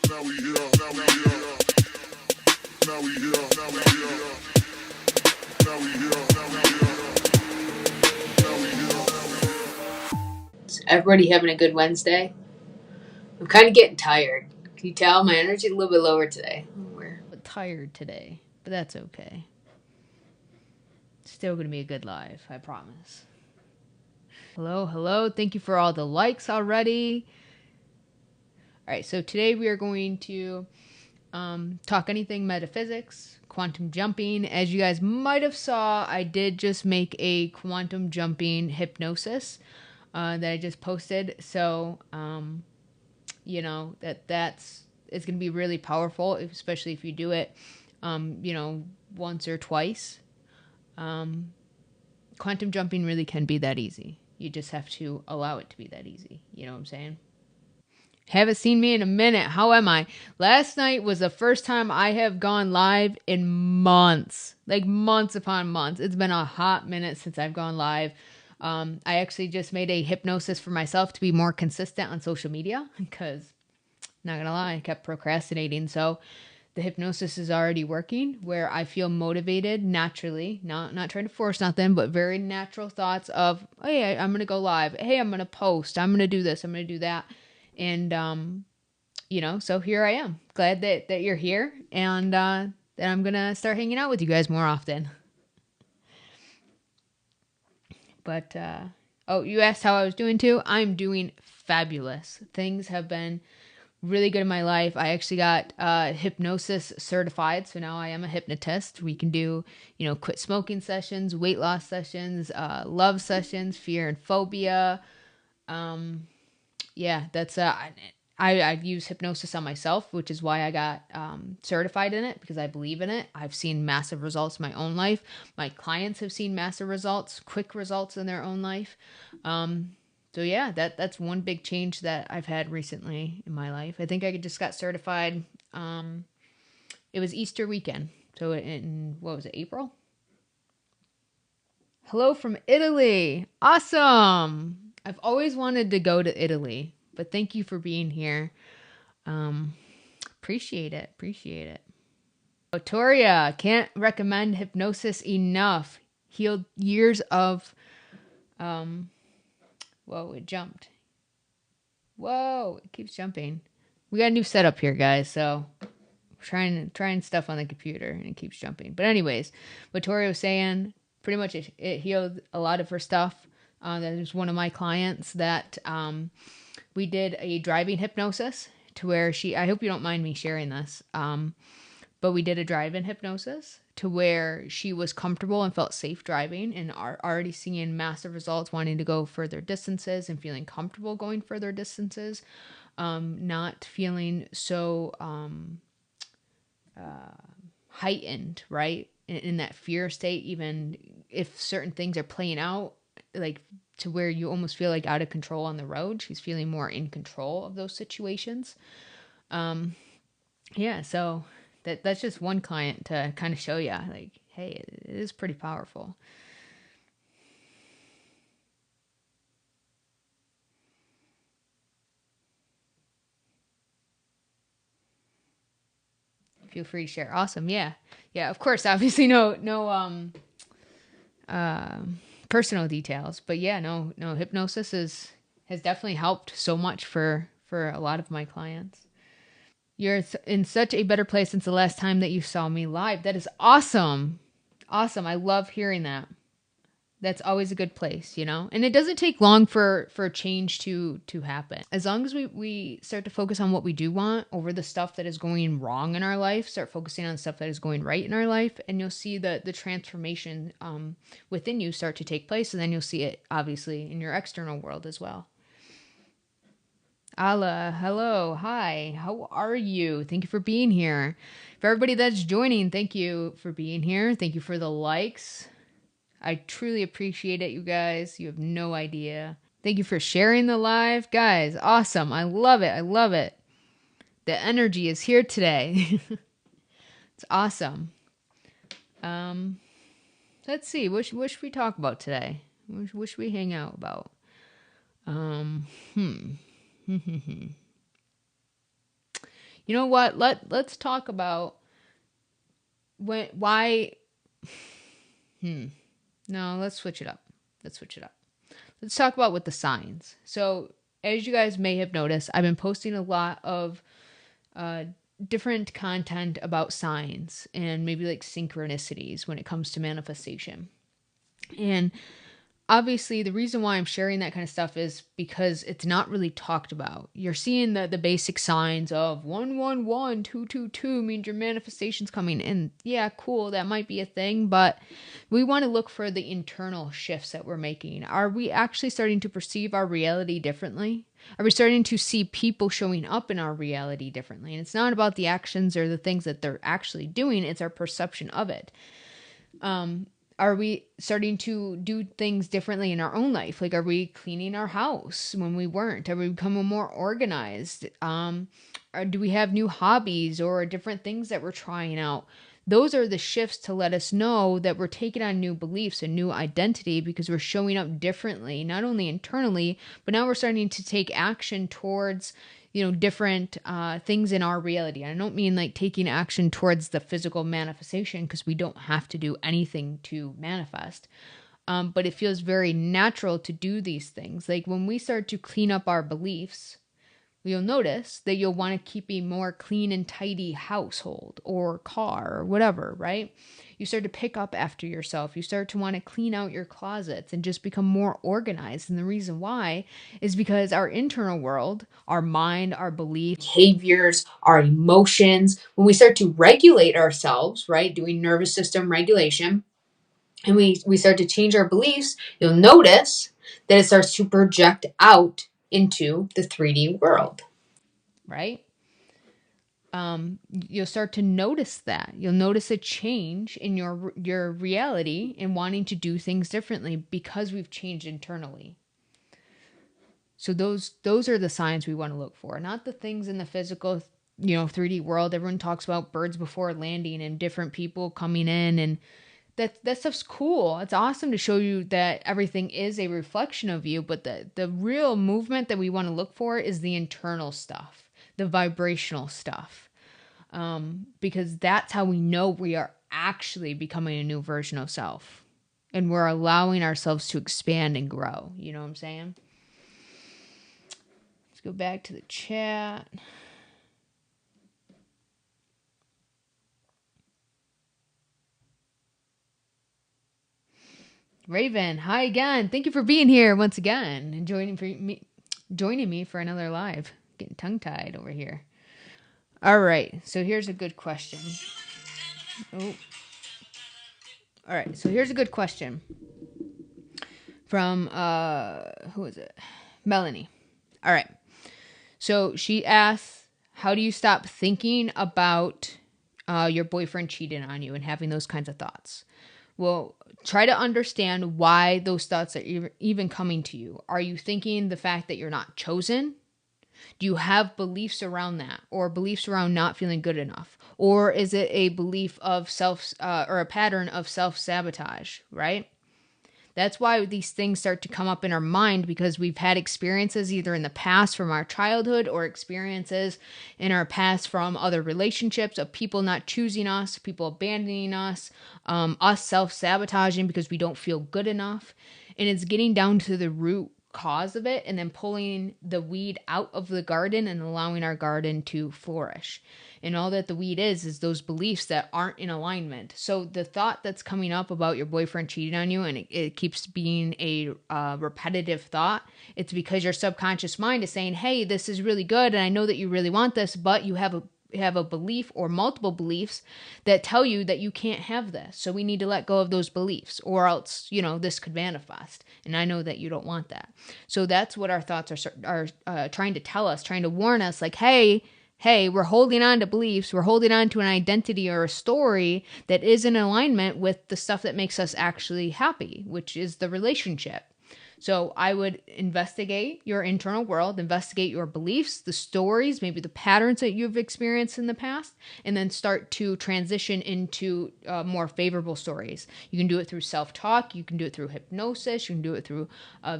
Now we here, now we here, now we here, now we here, now we here, now we here, now we here. Is everybody having a good Wednesday? I'm kind of getting tired. Can you tell my energy a little bit lower today? We're tired today, but that's okay. Still gonna be a good live, I promise. Hello, hello. Thank you for all the likes already. All right, so today we are going to talk anything metaphysics, quantum jumping. As you guys might have saw, I did just make a quantum jumping hypnosis that I just posted. So you know that's it's going to be really powerful, especially if you do it once or twice. Quantum jumping really can be that easy. You just have to allow it to be that easy. You know what I'm saying? Haven't seen me in a minute. How am I? Last night was the first time I have gone live in months. Like months upon months. It's been a hot minute since I've gone live. I actually just made a hypnosis for myself to be more consistent on social media because, not gonna lie, I kept procrastinating. So the hypnosis is already working where I feel motivated naturally, not trying to force nothing, but very natural thoughts of, oh yeah, I'm gonna go live. Hey, I'm gonna post. I'm gonna do this. I'm gonna do that. And so here I am. Glad that you're here, and that I'm gonna start hanging out with you guys more often. But oh, you asked how I was doing too. I'm doing fabulous. Things have been really good in my life. I actually got hypnosis certified, so now I am a hypnotist. We can do, quit smoking sessions, weight loss sessions, love sessions, fear and phobia. Yeah, that's I've used hypnosis on myself, which is why I got certified in it, because I believe in it. I've seen massive results in my own life. My clients have seen massive results, quick results in their own life. So yeah, that's one big change that I've had recently in my life. I think I just got certified. It was Easter weekend, so in what was it, April? Hello from Italy. Awesome. I've always wanted to go to Italy, but thank you for being here. Appreciate it. Appreciate it. Victoria, can't recommend hypnosis enough. Healed years of whoa, it jumped. Whoa, it keeps jumping. We got a new setup here, guys, so trying stuff on the computer and it keeps jumping. But anyways, Victoria was saying pretty much it healed a lot of her stuff. That is one of my clients that we did a driving hypnosis to where I hope you don't mind me sharing this, but we did a drive-in hypnosis to where she was comfortable and felt safe driving and are already seeing massive results, wanting to go further distances and feeling comfortable going further distances, not feeling so heightened, right? In that fear state, even if certain things are playing out, like to where you almost feel like out of control on the road. She's feeling more in control of those situations. Yeah, so that's just one client to kind of show you, like, hey, it is pretty powerful. Feel free to share. Awesome. Yeah. Yeah, of course, obviously no personal details, but yeah, no hypnosis has definitely helped so much for a lot of my clients. You're in such a better place since the last time that you saw me live. That is awesome. Awesome. I love hearing that. That's always a good place, and it doesn't take long for change to happen. As long as we start to focus on what we do want over the stuff that is going wrong in our life, start focusing on stuff that is going right in our life, and you'll see the transformation within you start to take place, and then you'll see it obviously in your external world as well. Allah, hello, hi, how are you? Thank you for being here. For everybody that's joining, thank you for being here. Thank you for the likes. I truly appreciate it, you guys. You have no idea. Thank you for sharing the live. Guys, awesome. I love it. I love it. The energy is here today. It's awesome. Let's see. What should we talk about today? What should we hang out about? You know what? Let's talk about why. No, let's switch it up. Let's talk about what the signs. So, as you guys may have noticed, I've been posting a lot of uh, different content about signs and maybe like synchronicities when it comes to manifestation. And obviously the reason why I'm sharing that kind of stuff is because it's not really talked about. You're seeing the basic signs of 111 222 means your manifestation's coming, and yeah, cool, that might be a thing, but we want to look for the internal shifts that we're making. Are we actually starting to perceive our reality differently? Are we starting to see people showing up in our reality differently? And it's not about the actions or the things that they're actually doing, it's our perception of it. Are we starting to do things differently in our own life? Like, are we cleaning our house when we weren't? Are we becoming more organized? Or do we have new hobbies or different things that we're trying out? Those are the shifts to let us know that we're taking on new beliefs and new identity because we're showing up differently, not only internally, but now we're starting to take action towards different things in our reality. I don't mean like taking action towards the physical manifestation, because we don't have to do anything to manifest. But it feels very natural to do these things. Like when we start to clean up our beliefs, you'll notice that you'll want to keep a more clean and tidy household or car or whatever, right? You start to pick up after yourself. You start to want to clean out your closets and just become more organized. And the reason why is because our internal world, our mind, our beliefs, behaviors, our emotions, when we start to regulate ourselves, right, doing nervous system regulation, and we start to change our beliefs, you'll notice that it starts to project out into the 3D world, right? You'll start to notice that. You'll notice a change in your reality and wanting to do things differently because we've changed internally. So those are the signs we want to look for, not the things in the physical, 3D world. Everyone talks about birds before landing and different people coming in, and that stuff's cool. It's awesome to show you that everything is a reflection of you, but the real movement that we want to look for is the internal stuff, the vibrational stuff. Because that's how we know we are actually becoming a new version of self. And we're allowing ourselves to expand and grow. You know what I'm saying? Let's go back to the chat. Raven, hi again. Thank you for being here once again and joining me for another live. Getting tongue-tied over here. All right, so here's a good question. Oh. All right, so here's a good question from who is it? Melanie. All right. So she asks, how do you stop thinking about your boyfriend cheating on you and having those kinds of thoughts? Well, try to understand why those thoughts are even coming to you. Are you thinking the fact that you're not chosen? Do you have beliefs around that, or beliefs around not feeling good enough? Or is it a belief of or a pattern of self-sabotage, right? That's why these things start to come up in our mind, because we've had experiences either in the past from our childhood or experiences in our past from other relationships of people not choosing us, people abandoning us self-sabotaging because we don't feel good enough. And it's getting down to the root cause of it and then pulling the weed out of the garden and allowing our garden to flourish. And all that the weed is those beliefs that aren't in alignment. So the thought that's coming up about your boyfriend cheating on you, and it keeps being a repetitive thought, it's because your subconscious mind is saying, hey, this is really good and I know that you really want this, but you have a belief or multiple beliefs that tell you that you can't have this. So we need to let go of those beliefs, or else, this could manifest. And I know that you don't want that. So that's what our thoughts are trying to tell us, trying to warn us, like, hey, we're holding on to beliefs. We're holding on to an identity or a story that is in alignment with the stuff that makes us actually happy, which is the relationship. So I would investigate your internal world, investigate your beliefs, the stories, maybe the patterns that you've experienced in the past, and then start to transition into more favorable stories. You can do it through self-talk. You can do it through hypnosis. You can do it through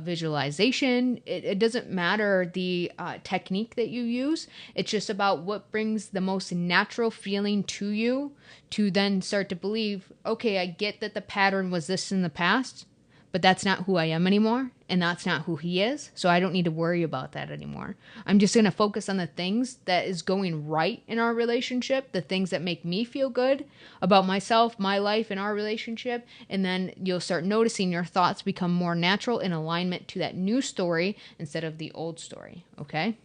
visualization. It doesn't matter the technique that you use. It's just about what brings the most natural feeling to you to then start to believe, okay, I get that the pattern was this in the past, but that's not who I am anymore, and that's not who he is, so I don't need to worry about that anymore. I'm just going to focus on the things that is going right in our relationship, the things that make me feel good about myself, my life, and our relationship, and then you'll start noticing your thoughts become more natural in alignment to that new story instead of the old story, okay?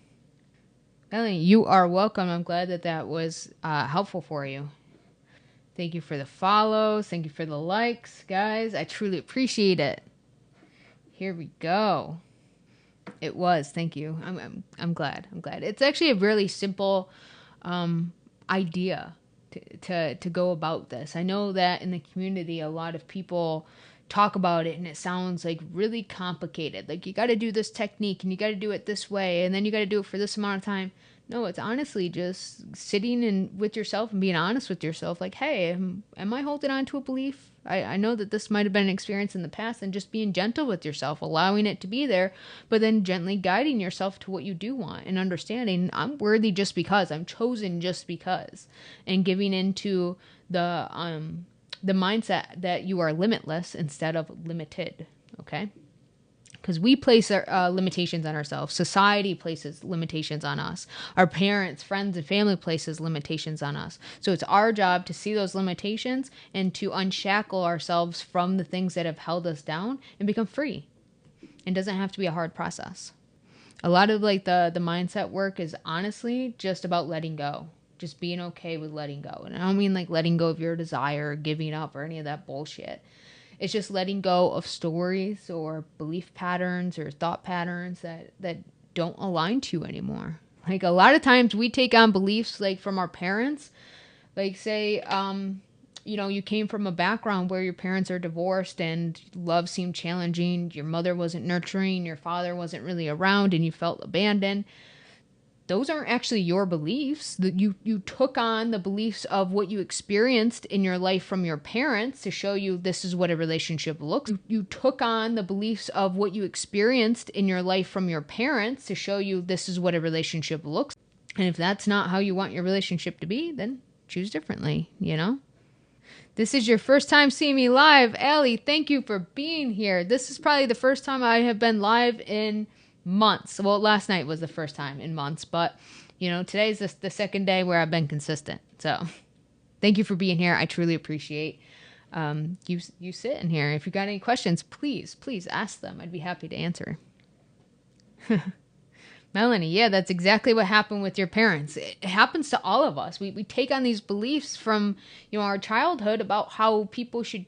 Melanie, you are welcome. I'm glad that that was helpful for you. Thank you for the follows. Thank you for the likes, guys. I truly appreciate it. Here we go. It was. Thank you. I'm glad. I'm glad. It's actually a really simple idea to go about this. I know that in the community, a lot of people talk about it and it sounds like really complicated. Like you got to do this technique and you got to do it this way and then you got to do it for this amount of time. No, it's honestly just sitting in with yourself and being honest with yourself. Like, hey, am I holding on to a belief? I know that this might have been an experience in the past, and just being gentle with yourself, allowing it to be there, but then gently guiding yourself to what you do want and understanding I'm worthy just because, I'm chosen just because, and giving into the mindset that you are limitless instead of limited. Okay. Because we place our limitations on ourselves. Society places limitations on us. Our parents, friends, and family places limitations on us. So it's our job to see those limitations and to unshackle ourselves from the things that have held us down and become free. It doesn't have to be a hard process. A lot of like the mindset work is honestly just about letting go. Just being okay with letting go. And I don't mean like letting go of your desire, or giving up, or any of that bullshit. It's just letting go of stories or belief patterns or thought patterns that don't align to you anymore. Like a lot of times we take on beliefs like from our parents. Like say, you came from a background where your parents are divorced and love seemed challenging. Your mother wasn't nurturing. Your father wasn't really around and you felt abandoned. Those aren't actually your beliefs. You took on the beliefs of what you experienced in your life from your parents to show you this is what a relationship looks. You took on the beliefs of what you experienced in your life from your parents to show you this is what a relationship looks. And if that's not how you want your relationship to be, then choose differently, This is your first time seeing me live. Allie, thank you for being here. This is probably the first time I have been live in months. Well, last night was the first time in months, but today's the second day where I've been consistent. So thank you for being here. I truly appreciate you sitting here. If you got any questions, please ask them. I'd be happy to answer. Melanie, yeah, that's exactly what happened with your parents. It happens to all of us. We take on these beliefs from, our childhood about how people should,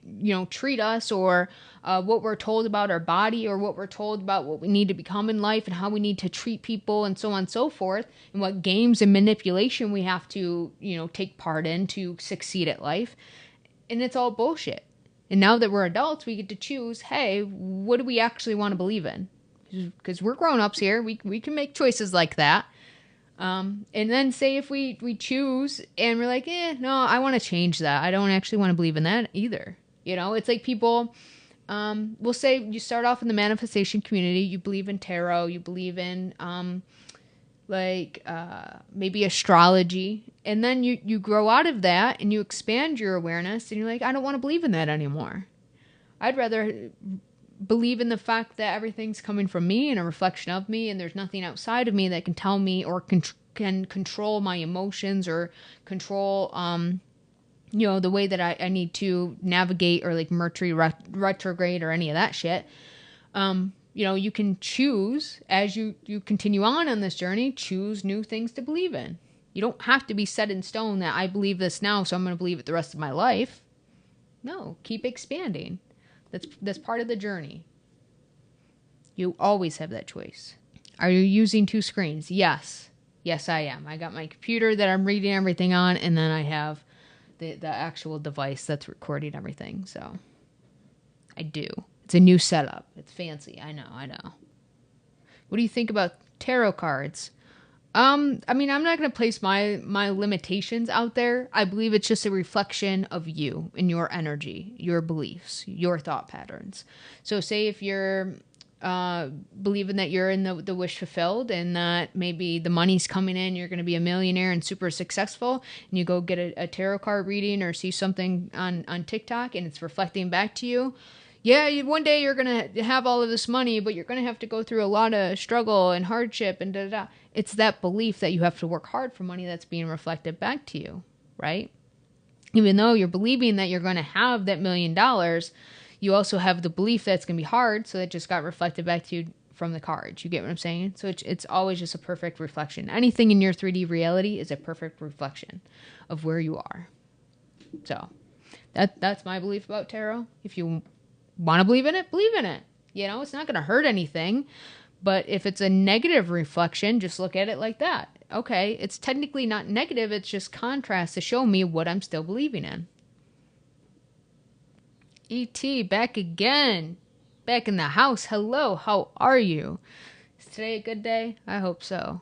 treat us or what we're told about our body or what we're told about what we need to become in life and how we need to treat people and so on and so forth and what games and manipulation we have to, take part in to succeed at life. And it's all bullshit. And now that we're adults, we get to choose, hey, what do we actually want to believe in? Because we're grown-ups here. We can make choices like that. And then say if we choose and we're like, no, I want to change that. I don't actually want to believe in that either. It's like people will say you start off in the manifestation community. You believe in tarot. You believe in maybe astrology. And then you grow out of that and you expand your awareness and you're like, I don't want to believe in that anymore. I'd rather believe in the fact that everything's coming from me and a reflection of me and there's nothing outside of me that can tell me or can control my emotions or control the way that I need to navigate or like Mercury retrograde or any of that shit. You can choose as you continue on this journey, choose new things to believe in. You don't have to be set in stone that I believe this now, so I'm going to believe it the rest of my life. No, keep expanding. That's part of the journey. You always have that choice. Are you using two screens? Yes. Yes, I am. I got my computer that I'm reading everything on, and then I have the actual device that's recording everything. So I do. It's a new setup. It's fancy. I know. What do you think about tarot cards? I mean, I'm not going to place my limitations out there. I believe it's just a reflection of you and your energy, your beliefs, your thought patterns. So say if you're believing that you're in the wish fulfilled and that maybe the money's coming in, you're going to be a millionaire and super successful, and you go get a tarot card reading or see something on TikTok and it's reflecting back to you. Yeah, one day you're going to have all of this money, but you're going to have to go through a lot of struggle and hardship and da-da-da. It's that belief that you have to work hard for money that's being reflected back to you, right? Even though you're believing that you're going to have that $1 million, you also have the belief that it's going to be hard, so that just got reflected back to you from the cards. You get what I'm saying? So it's always just a perfect reflection. Anything in your 3D reality is a perfect reflection of where you are. So that's my belief about tarot. If you want to believe in it, believe in it. You know, it's not going to hurt anything. But if it's a negative reflection, just look at it like that. Okay, it's technically not negative. It's just contrast to show me what I'm still believing in. E.T. back again. Back in the house. Hello, how are you? Is today a good day? I hope so.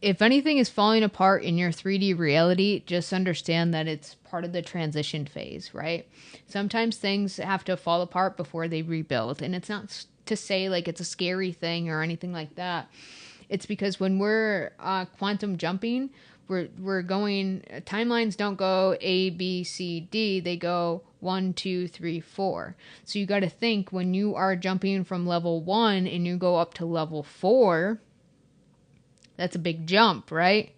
If anything is falling apart in your 3D reality, just understand that it's part of the transition phase, right? Sometimes things have to fall apart before they rebuild. And it's not to say like it's a scary thing or anything like that. It's because when we're quantum jumping, we're going, timelines don't go A, B, C, D. They go 1, 2, 3, 4. So you got to think when you are jumping from level 1 and you go up to level 4, that's a big jump, right?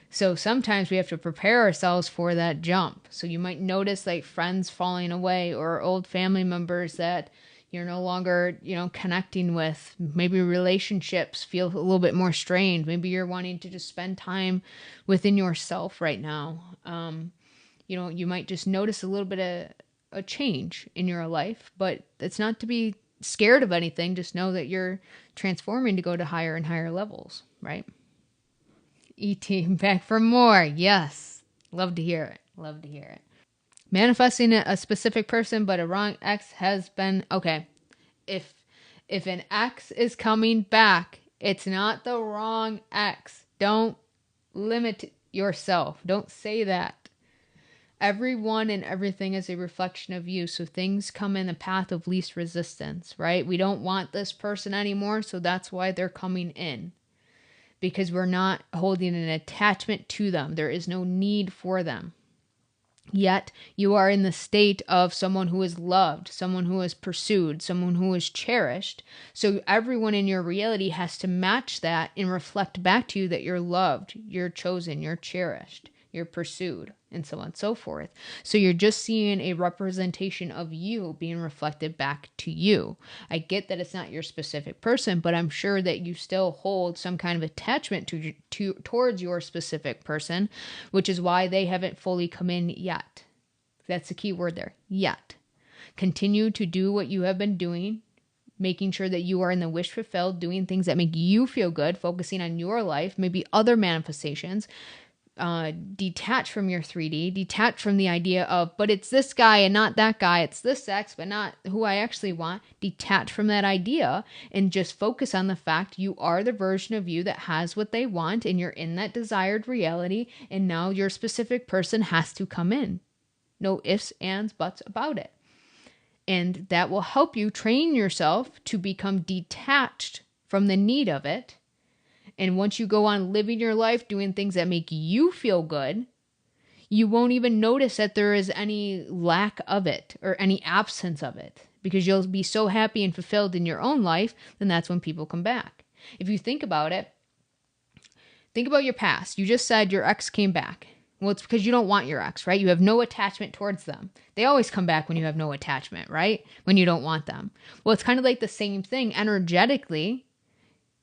So sometimes we have to prepare ourselves for that jump. So you might notice like friends falling away or old family members that you're no longer, connecting with. Maybe relationships feel a little bit more strained. Maybe you're wanting to just spend time within yourself right now. You might just notice a little bit of a change in your life, but it's not to be scared of anything. Just know that you're transforming to go to higher and higher levels, right? E.T. back for more. Yes. Love to hear it. Love to hear it. Manifesting a specific person, but a wrong ex has been... Okay. If an ex is coming back, it's not the wrong ex. Don't limit yourself. Don't say that. Everyone and everything is a reflection of you. So things come in the path of least resistance, right? We don't want this person anymore, so that's why they're coming in. Because we're not holding an attachment to them. There is no need for them. Yet you are in the state of someone who is loved, someone who is pursued, someone who is cherished. So everyone in your reality has to match that and reflect back to you that you're loved, you're chosen, you're cherished, you're pursued, and so on and so forth. So you're just seeing a representation of you being reflected back to you. I get that it's not your specific person, but I'm sure that you still hold some kind of attachment towards your specific person, which is why they haven't fully come in yet. That's the key word there, yet. Continue to do what you have been doing, making sure that you are in the wish fulfilled, doing things that make you feel good, focusing on your life, maybe other manifestations. Detach from your 3D, detach from the idea of, but it's this guy and not that guy, it's this ex, but not who I actually want. Detach from that idea and just focus on the fact you are the version of you that has what they want and you're in that desired reality, and now your specific person has to come in. No ifs, ands, buts about it. And that will help you train yourself to become detached from the need of it. And once you go on living your life, doing things that make you feel good, you won't even notice that there is any lack of it or any absence of it, because you'll be so happy and fulfilled in your own life. Then that's when people come back. If you think about it, think about your past. You just said your ex came back. Well, it's because you don't want your ex, right? You have no attachment towards them. They always come back when you have no attachment, right? When you don't want them. Well, it's kind of like the same thing energetically.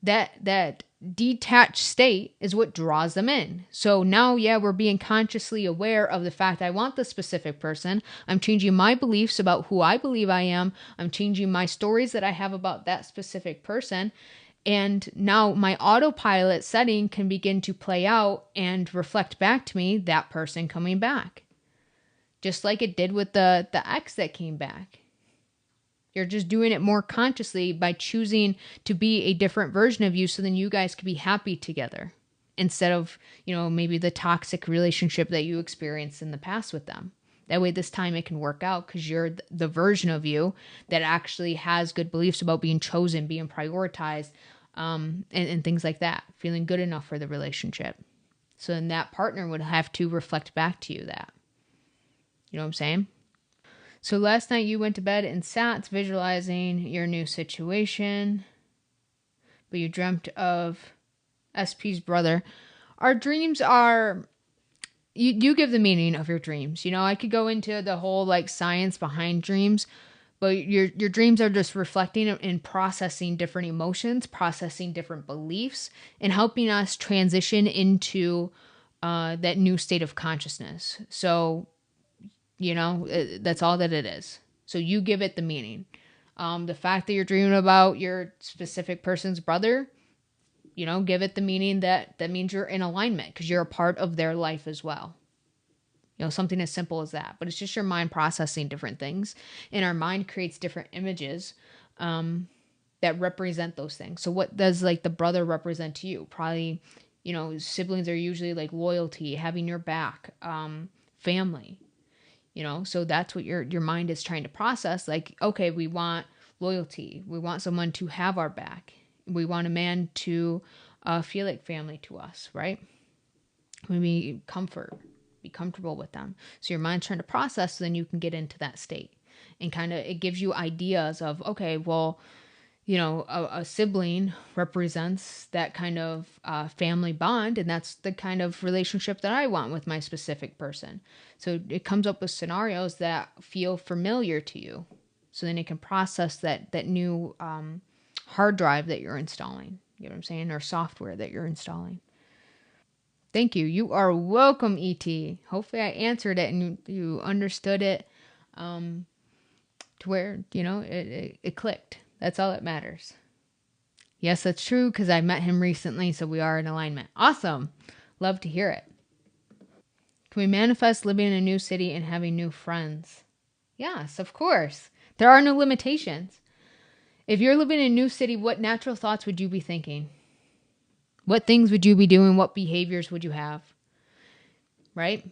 That detached state is what draws them in. So now, we're being consciously aware of the fact I want this specific person. I'm changing my beliefs about who I believe I am. I'm changing my stories that I have about that specific person. And now my autopilot setting can begin to play out and reflect back to me that person coming back. Just like it did with the ex that came back. You're just doing it more consciously by choosing to be a different version of you so then you guys can be happy together instead of, maybe the toxic relationship that you experienced in the past with them. That way this time it can work out because you're the version of you that actually has good beliefs about being chosen, being prioritized, and things like that, feeling good enough for the relationship. So then that partner would have to reflect back to you that. You know what I'm saying? So last night you went to bed and sat visualizing your new situation, but you dreamt of SP's brother. Our dreams are, you give the meaning of your dreams. I could go into the whole like science behind dreams, but your dreams are just reflecting and processing different emotions, processing different beliefs, and helping us transition into that new state of consciousness. So that's all that it is. So you give it the meaning. The fact that you're dreaming about your specific person's brother, give it the meaning that means you're in alignment because you're a part of their life as well. Something as simple as that. But it's just your mind processing different things. And our mind creates different images that represent those things. So what does like the brother represent to you? Probably, siblings are usually like loyalty, having your back, family. So that's what your mind is trying to process. Like, okay, we want loyalty. We want someone to have our back. We want a man to feel like family to us, right? Maybe be comfortable with them. So your mind's trying to process, so then you can get into that state. And kind of, it gives you ideas of, okay, well, a sibling represents that kind of family bond, and that's the kind of relationship that I want with my specific person. So it comes up with scenarios that feel familiar to you. So then it can process that new hard drive that you're installing. You know what I'm saying? Or software that you're installing. Thank you. You are welcome, ET. Hopefully I answered it and you understood it to where, it clicked. That's all that matters. Yes, that's true because I met him recently, so we are in alignment. Awesome. Love to hear it. Can we manifest living in a new city and having new friends? Yes, of course. There are no limitations. If you're living in a new city, what natural thoughts would you be thinking? What things would you be doing? What behaviors would you have? Right?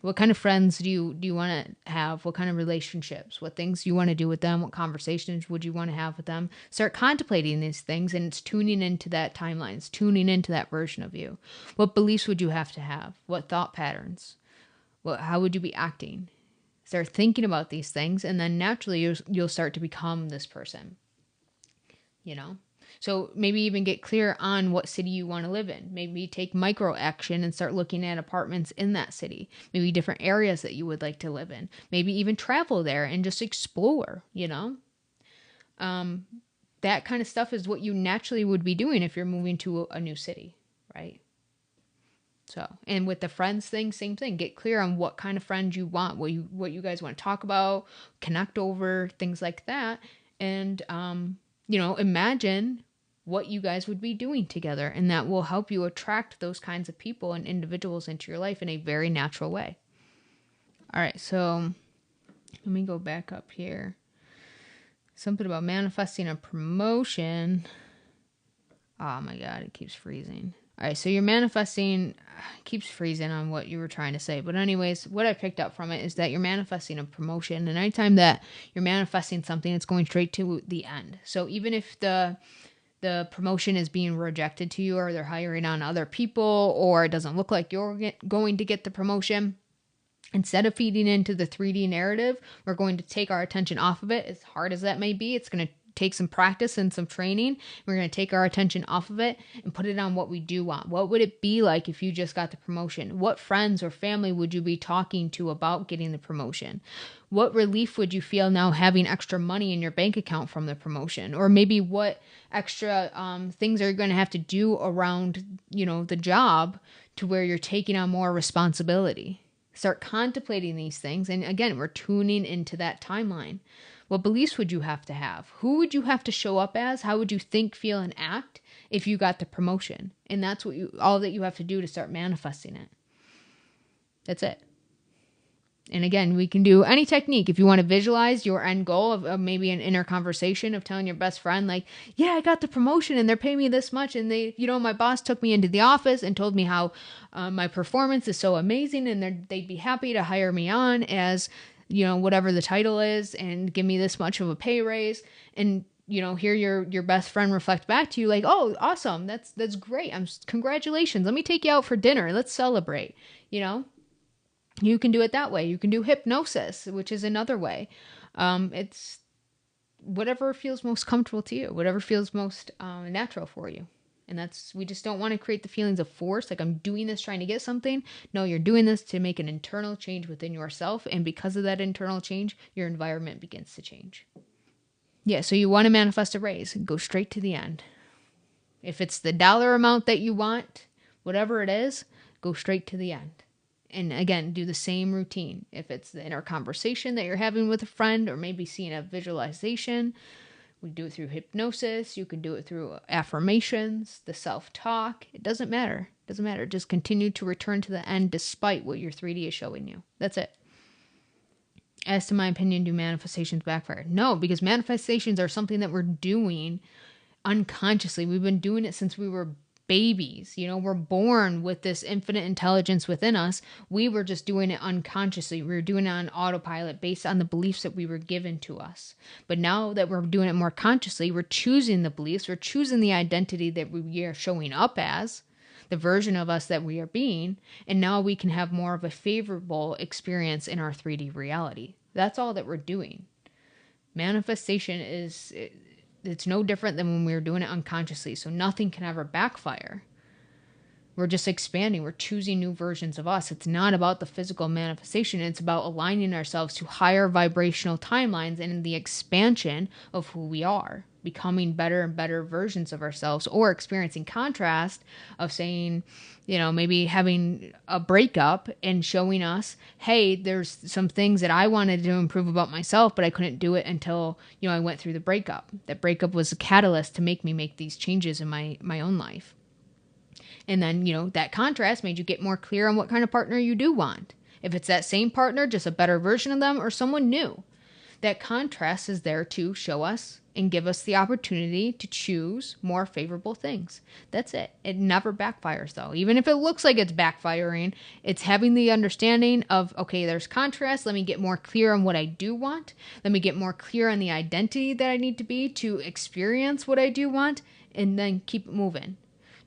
What kind of friends do you want to have? What kind of relationships? What things do you want to do with them? What conversations would you want to have with them? Start contemplating these things, and it's tuning into that timeline. It's tuning into that version of you. What beliefs would you have to have? What thought patterns? How would you be acting? Start thinking about these things, and then naturally you'll start to become this person. So maybe even get clear on what city you want to live in. Maybe take micro action and start looking at apartments in that city. Maybe different areas that you would like to live in. Maybe even travel there and just explore, that kind of stuff is what you naturally would be doing if you're moving to a new city, right? So, and with the friends thing, same thing. Get clear on what kind of friends you want, what you guys want to talk about, connect over, things like that. And, imagine what you guys would be doing together, and that will help you attract those kinds of people and individuals into your life in a very natural way. All right, so let me go back up here. Something about manifesting a promotion. Oh my God, it keeps freezing. All right, so you're manifesting, keeps freezing on what you were trying to say. But anyways, what I picked up from it is that you're manifesting a promotion. And anytime that you're manifesting something, it's going straight to the end. So even if the promotion is being rejected to you, or they're hiring on other people, or it doesn't look like you're going to get the promotion, instead of feeding into the 3D narrative, we're going to take our attention off of it. As hard as that may be, it's going to take some practice and some training. We're going to take our attention off of it and put it on what we do want. What would it be like if you just got the promotion? What friends or family would you be talking to about getting the promotion? What relief would you feel now having extra money in your bank account from the promotion? Or maybe what extra things are you going to have to do around, the job to where you're taking on more responsibility? Start contemplating these things. And again, we're tuning into that timeline. What beliefs would you have to have? Who would you have to show up as? How would you think, feel, and act if you got the promotion? And that's all that you have to do to start manifesting it. That's it. And again, we can do any technique. If you want to visualize your end goal of maybe an inner conversation of telling your best friend, like, yeah, I got the promotion and they're paying me this much. And they, my boss took me into the office and told me how my performance is so amazing and they'd be happy to hire me on as, whatever the title is and give me this much of a pay raise. And, hear your best friend reflect back to you like, oh, awesome. That's great. Congratulations. Let me take you out for dinner. Let's celebrate, You can do it that way. You can do hypnosis, which is another way. It's whatever feels most comfortable to you, whatever feels most natural for you. And we just don't want to create the feelings of force, like I'm doing this trying to get something. No, you're doing this to make an internal change within yourself. And because of that internal change, your environment begins to change. Yeah, so you want to manifest a raise, go straight to the end. If it's the dollar amount that you want, whatever it is, go straight to the end. And again, do the same routine. If it's the inner conversation that you're having with a friend or maybe seeing a visualization, we do it through hypnosis. You can do it through affirmations, the self-talk. It doesn't matter. It doesn't matter. Just continue to return to the end despite what your 3D is showing you. That's it. As to my opinion, do manifestations backfire? No, because manifestations are something that we're doing unconsciously. We've been doing it since we were babies. We're born with this infinite intelligence within us. We were just doing it unconsciously. We were doing it on autopilot based on the beliefs that we were given to us. But now that we're doing it more consciously, we're choosing the beliefs, we're choosing the identity that we are showing up as, the version of us that we are being, and now we can have more of a favorable experience in our 3D reality. That's all that we're doing. Manifestation it's no different than when we were doing it unconsciously. So nothing can ever backfire. We're just expanding. We're choosing new versions of us. It's not about the physical manifestation. It's about aligning ourselves to higher vibrational timelines and the expansion of who we are, becoming better and better versions of ourselves, or experiencing contrast of saying, maybe having a breakup and showing us, hey, there's some things that I wanted to improve about myself, but I couldn't do it until, I went through the breakup. That breakup was a catalyst to make me make these changes in my own life. And then, that contrast made you get more clear on what kind of partner you do want. If it's that same partner, just a better version of them or someone new. That contrast is there to show us and give us the opportunity to choose more favorable things. That's it. It never backfires though. Even if it looks like it's backfiring, it's having the understanding of, okay, there's contrast. Let me get more clear on what I do want. Let me get more clear on the identity that I need to be to experience what I do want, and then keep moving.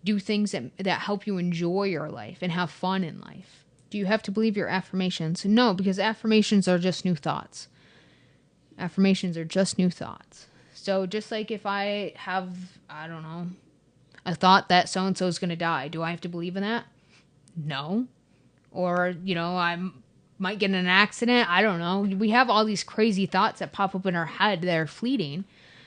Do things that help you enjoy your life and have fun in life. Do you have to believe your affirmations? No, because affirmations are just new thoughts. Affirmations are just new thoughts. So just like if I have, I don't know, a thought that so-and-so is going to die, do I have to believe in that? No. Or, I might get in an accident. I don't know. We have all these crazy thoughts that pop up in our head that are fleeting.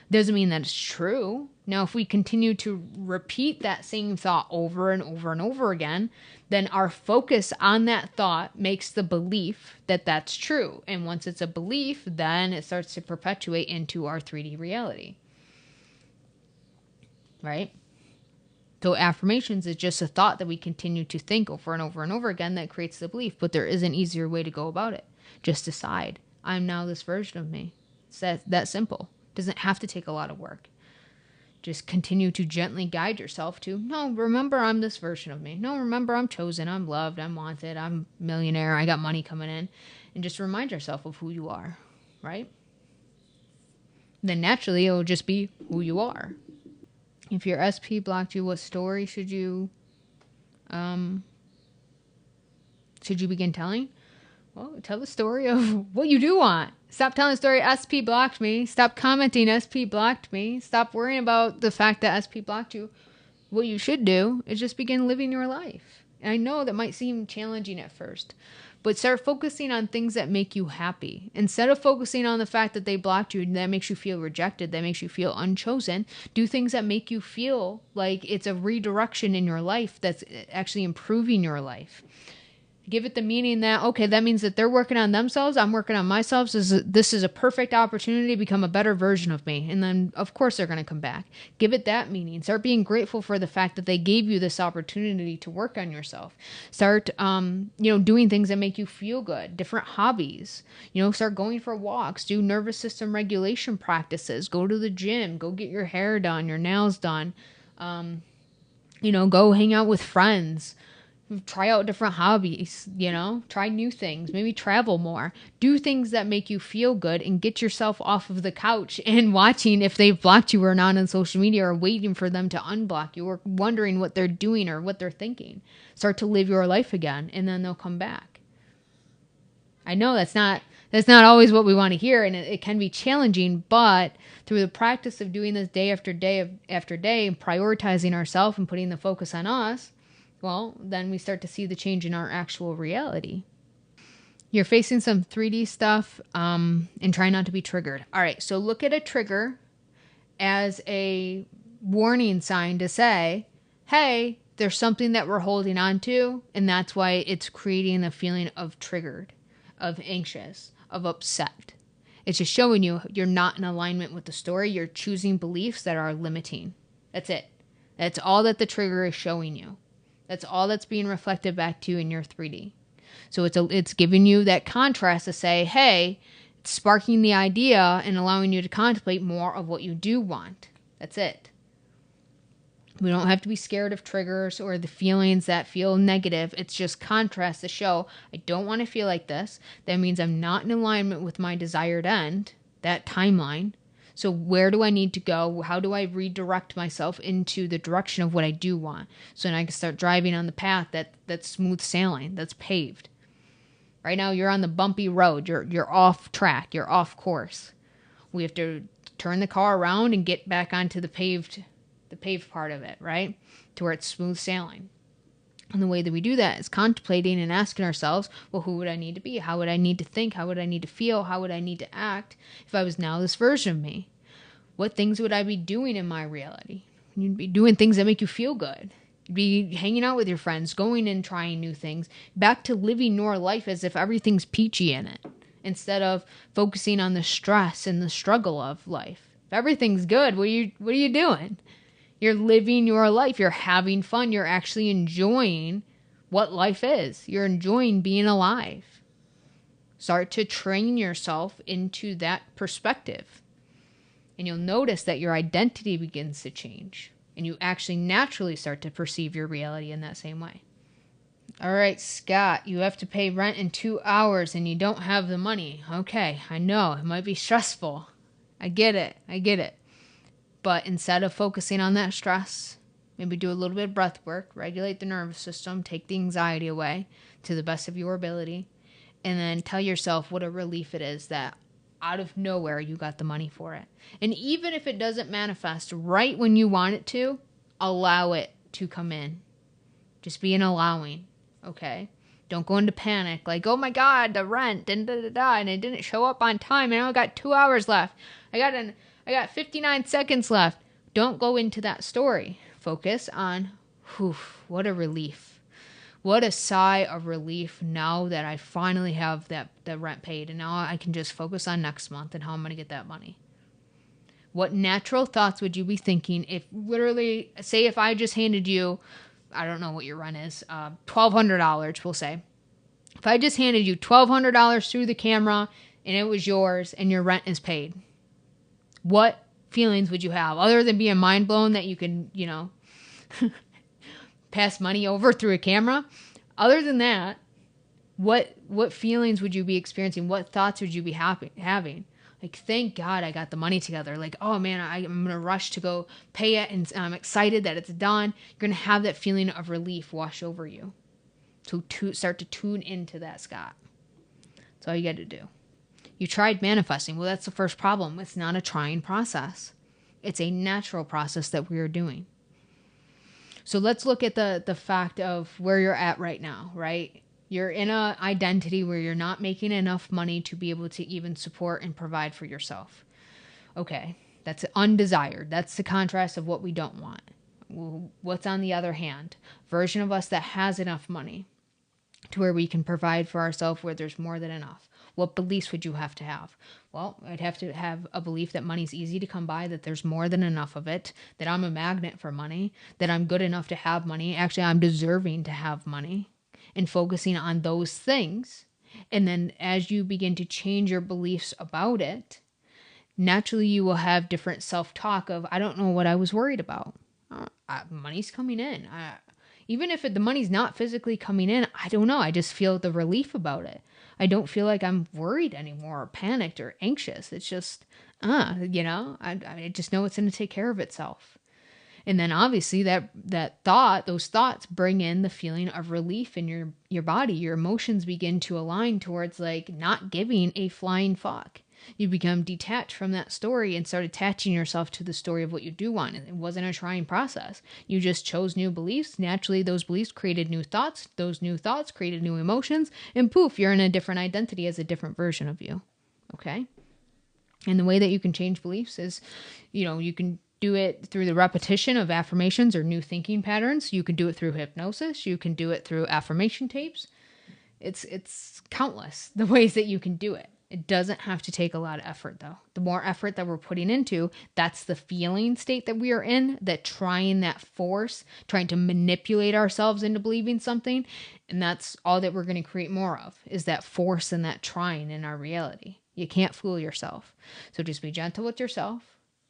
Doesn't mean that it's true. Now, if we continue to repeat that same thought over and over and over again, then our focus on that thought makes the belief that that's true. And once it's a belief, then it starts to perpetuate into our 3D reality. Right? So affirmations is just a thought that we continue to think over and over and over again that creates the belief. But there is an easier way to go about it. Just decide, I'm now this version of me. It's that simple. Doesn't have to take a lot of work. Just continue to gently guide yourself to, no, remember I'm this version of me. No, remember I'm chosen, I'm loved, I'm wanted, I'm a millionaire, I got money coming in. And just remind yourself of who you are, right? Then naturally it will just be who you are. If your SP blocked you, what story should you begin telling? Well, tell the story of what you do want. Stop telling the story, SP blocked me. Stop commenting, SP blocked me. Stop worrying about the fact that SP blocked you. What you should do is just begin living your life. And I know that might seem challenging at first, but start focusing on things that make you happy. Instead of focusing on the fact that they blocked you, that makes you feel rejected, that makes you feel unchosen, do things that make you feel like it's a redirection in your life that's actually improving your life. Give it the meaning that, okay, that means that they're working on themselves. I'm working on myself. So this is a perfect opportunity to become a better version of me. And then, of course, they're going to come back. Give it that meaning. Start being grateful for the fact that they gave you this opportunity to work on yourself. Start, doing things that make you feel good. Different hobbies. Start going for walks. Do nervous system regulation practices. Go to the gym. Go get your hair done, your nails done. Go hang out with friends. Try out different hobbies, try new things, maybe travel more, do things that make you feel good, and get yourself off of the couch and watching if they've blocked you or not on social media, or waiting for them to unblock you, or wondering what they're doing or what they're thinking. Start to live your life again, and then they'll come back. I know that's not always what we want to hear, and it can be challenging, but through the practice of doing this day after day after day, and prioritizing ourselves and putting the focus on us, well, then we start to see the change in our actual reality. You're facing some 3D stuff, and try not to be triggered. All right, so look at a trigger as a warning sign to say, hey, there's something that we're holding on to, and that's why it's creating a feeling of triggered, of anxious, of upset. It's just showing you you're not in alignment with the story. You're choosing beliefs that are limiting. That's it. That's all that the trigger is showing you. That's all that's being reflected back to you in your 3D. So it's giving you that contrast to say, hey, it's sparking the idea and allowing you to contemplate more of what you do want. That's it. We don't have to be scared of triggers or the feelings that feel negative. It's just contrast to show, I don't want to feel like this. That means I'm not in alignment with my desired end, that timeline. So where do I need to go? How do I redirect myself into the direction of what I do want? So then I can start driving on the path that's smooth sailing, that's paved. Right now you're on the bumpy road. You're off track. You're off course. We have to turn the car around and get back onto the paved part of it, right? To where it's smooth sailing. And the way that we do that is contemplating and asking ourselves, well, who would I need to be? How would I need to think? How would I need to feel? How would I need to act if I was now this version of me? What things would I be doing in my reality? You'd be doing things that make you feel good. You'd be hanging out with your friends, going and trying new things, back to living your life as if everything's peachy in it, instead of focusing on the stress and the struggle of life. If everything's good, what are you doing? You're living your life. You're having fun. You're actually enjoying what life is. You're enjoying being alive. Start to train yourself into that perspective. And you'll notice that your identity begins to change. And you actually naturally start to perceive your reality in that same way. All right, Scott, you have to pay rent in 2 hours and you don't have the money. Okay, I know. It might be stressful. I get it. But instead of focusing on that stress, maybe do a little bit of breath work, regulate the nervous system, take the anxiety away to the best of your ability, and then tell yourself what a relief it is that out of nowhere you got the money for it. And even if it doesn't manifest right when you want it to, allow it to come in. Just be an allowing, okay? Don't go into panic like, oh my God, the rent, and and it didn't show up on time, and I only got 2 hours left. I got 59 seconds left. Don't go into that story. Focus on, what a relief. What a sigh of relief now that I finally have the rent paid, and now I can just focus on next month and how I'm going to get that money. What natural thoughts would you be thinking if literally, say if I just handed you, I don't know what your rent is, $1,200, we'll say. If I just handed you $1,200 through the camera and it was yours and your rent is paid, what feelings would you have other than being mind blown that you can, pass money over through a camera? Other than that, what feelings would you be experiencing? What thoughts would you be having? Like, thank God I got the money together. Like, oh man, I'm going to rush to go pay it, and I'm excited that it's done. You're going to have that feeling of relief wash over you. So start to tune into that, Scott. That's all you got to do. You tried manifesting. Well, that's the first problem. It's not a trying process. It's a natural process that we are doing. So let's look at the fact of where you're at right now, right? You're in an identity where you're not making enough money to be able to even support and provide for yourself. Okay, that's undesired. That's the contrast of what we don't want. What's on the other hand? Version of us that has enough money. to where we can provide for ourselves where there's more than enough. What beliefs would you have to have? Well, I'd have to have a belief that money's easy to come by, that there's more than enough of it, that I'm a magnet for money, that I'm good enough to have money. Actually, I'm deserving to have money, and focusing on those things. And then as you begin to change your beliefs about it, naturally you will have different self-talk of, I don't know what I was worried about. Money's coming in. Even if the money's not physically coming in, I don't know. I just feel the relief about it. I don't feel like I'm worried anymore or panicked or anxious. It's just, I just know it's going to take care of itself. And then obviously those thoughts bring in the feeling of relief in your body. Your emotions begin to align towards like not giving a flying fuck. You become detached from that story and start attaching yourself to the story of what you do want. It wasn't a trying process. You just chose new beliefs. Naturally, those beliefs created new thoughts. Those new thoughts created new emotions. And poof, you're in a different identity as a different version of you. Okay? And the way that you can change beliefs is, you can do it through the repetition of affirmations or new thinking patterns. You can do it through hypnosis. You can do it through affirmation tapes. It's countless the ways that you can do it. It doesn't have to take a lot of effort, though. The more effort that we're putting into, that's the feeling state that we are in, trying to manipulate ourselves into believing something. And that's all that we're going to create more of, is that force and that trying in our reality. You can't fool yourself. So just be gentle with yourself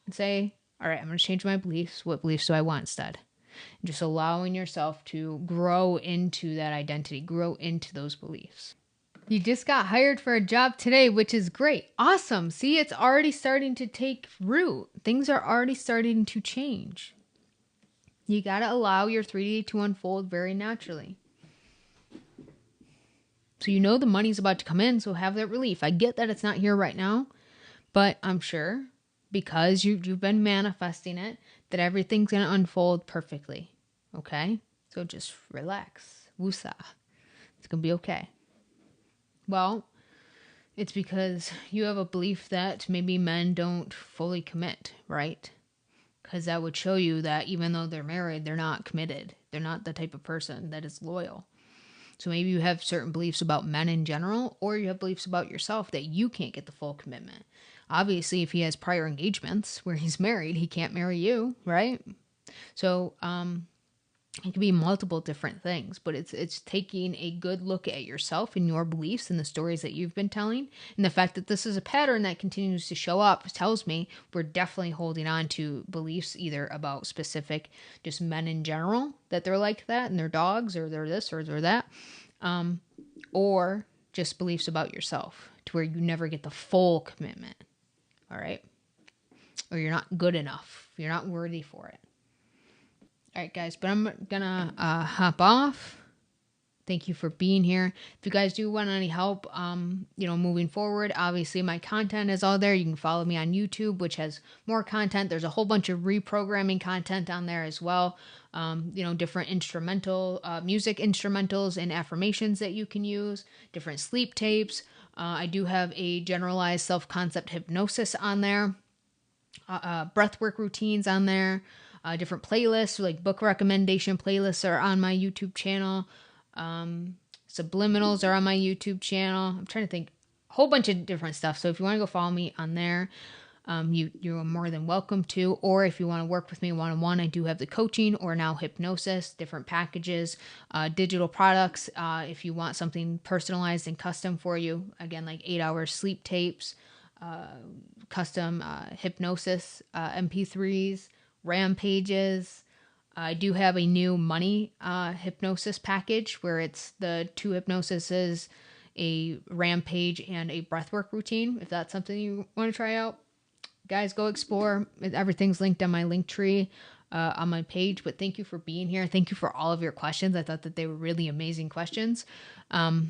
and say, all right, I'm going to change my beliefs. What beliefs do I want instead? And just allowing yourself to grow into that identity, grow into those beliefs. You just got hired for a job today, which is great. Awesome. See, it's already starting to take root. Things are already starting to change. You got to allow your 3D to unfold very naturally. So the money's about to come in, so have that relief. I get that it's not here right now, but I'm sure because you've been manifesting it, that everything's going to unfold perfectly. Okay? So just relax. Woosah. It's going to be okay. Well, it's because you have a belief that maybe men don't fully commit, right? Because that would show you that even though they're married, they're not committed. They're not the type of person that is loyal. So maybe you have certain beliefs about men in general, or you have beliefs about yourself that you can't get the full commitment. Obviously, if he has prior engagements where he's married, he can't marry you, right? So, it could be multiple different things, but it's taking a good look at yourself and your beliefs and the stories that you've been telling. And the fact that this is a pattern that continues to show up tells me we're definitely holding on to beliefs either about specific just men in general, that they're like that and they're dogs or they're this or they're that, or just beliefs about yourself to where you never get the full commitment. All right. Or you're not good enough. You're not worthy for it. All right, guys, but I'm going to hop off. Thank you for being here. If you guys do want any help, moving forward, obviously my content is all there. You can follow me on YouTube, which has more content. There's a whole bunch of reprogramming content on there as well. Different music instrumentals and affirmations that you can use, different sleep tapes. I do have a generalized self-concept hypnosis on there, breathwork routines on there. Different playlists, like book recommendation playlists are on my YouTube channel. Subliminals are on my YouTube channel. I'm trying to think, a whole bunch of different stuff. So if you want to go follow me on there, you're more than welcome to. Or if you want to work with me one-on-one, I do have the coaching or now hypnosis, different packages, digital products. If you want something personalized and custom for you, again, like 8-hour sleep tapes, custom hypnosis, MP3s, rampages. I do have a new money hypnosis package where it's the 2 hypnosises, a rampage, and a breathwork routine. If that's something you want to try out, guys, go explore. Everything's linked on my link tree on my page. But thank you for being here. Thank you for all of your questions. I thought that they were really amazing questions. But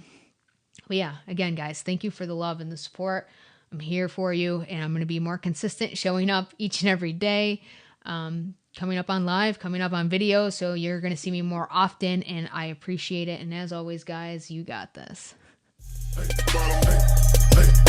yeah, again, guys, thank you for the love and the support. I'm here for you, and I'm going to be more consistent, showing up each and every day. Coming up on live, coming up on video. So you're going to see me more often, and I appreciate it. And as always, guys, you got this. Hey, bottom, hey, hey.